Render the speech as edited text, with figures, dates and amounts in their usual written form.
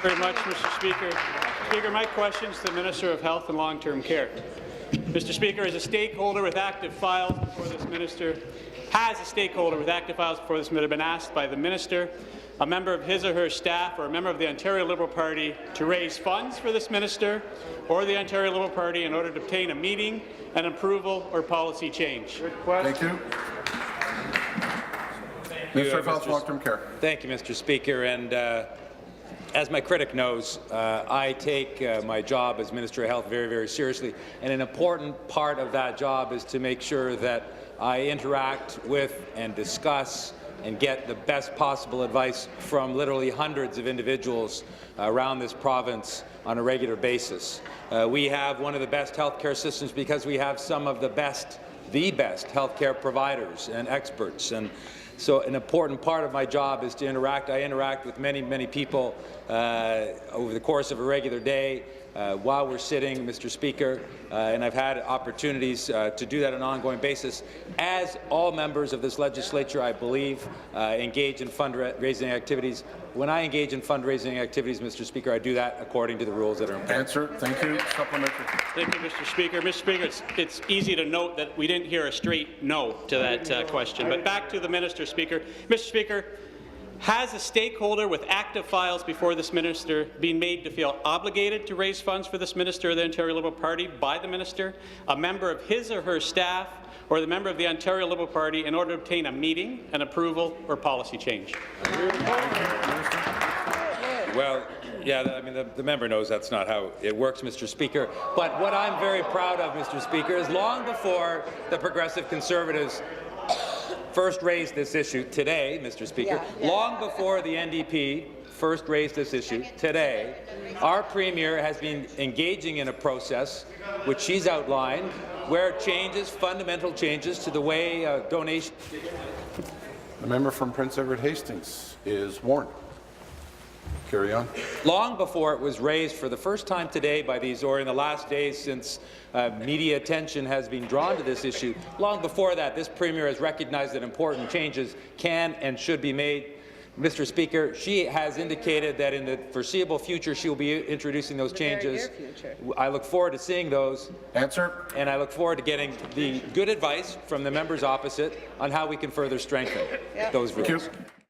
Very much, Mr. Speaker. Speaker, my question is to the Minister of Health and Long-Term Care. Mr. Speaker, as a stakeholder with active files before this minister, been asked by the minister, a member of his or her staff, or a member of the Ontario Liberal Party to raise funds for this minister or the Ontario Liberal Party in order to obtain a meeting, an approval, or policy change. Thank you. Minister of Health and Long-Term Care. Thank you, Mr. Speaker. And as my critic knows, I take my job as Minister of Health very, very seriously, and an important part of that job is to make sure that I interact with and discuss and get the best possible advice from literally hundreds of individuals around this province on a regular basis. We have one of the best healthcare systems because we have some of the best healthcare providers and experts. And so an important part of my job is to interact. I interact with many, many people over the course of a regular day while we're sitting, Mr. Speaker, and I've had opportunities to do that on an ongoing basis. As all members of this legislature, I believe, engage in fundraising activities. When I engage in fundraising activities, Mr. Speaker, I do that according to the rules that are in place. Answer. Thank you. Supplementary. Thank you, Mr. Speaker. Mr. Speaker, it's easy to note that we didn't hear a straight no to that question. But back to the Minister, Speaker. Mr. Speaker, has a stakeholder with active files before this minister been made to feel obligated to raise funds for this minister of the Ontario Liberal Party by the minister, a member of his or her staff, or the member of the Ontario Liberal Party in order to obtain a meeting, an approval, or policy change? Well, yeah, I mean, the member knows that's not how it works, Mr. Speaker. But what I'm very proud of, Mr. Speaker, is long before the Progressive Conservatives first raised this issue today, Mr. Speaker, long before the NDP first raised this issue today, our Premier has been engaging in a process which she's outlined where fundamental changes to the way donations. The member from Prince Edward Hastings is warned. Carry on. Long before it was raised for the first time today by these, or in the last days since media attention has been drawn to this issue, long before that, this Premier has recognized that important changes can and should be made. Mr. Speaker, she has indicated that in the foreseeable future she will be introducing those changes. I look forward to seeing those. Answer. And I look forward to getting the good advice from the members opposite on how we can further strengthen those rules. Thank you.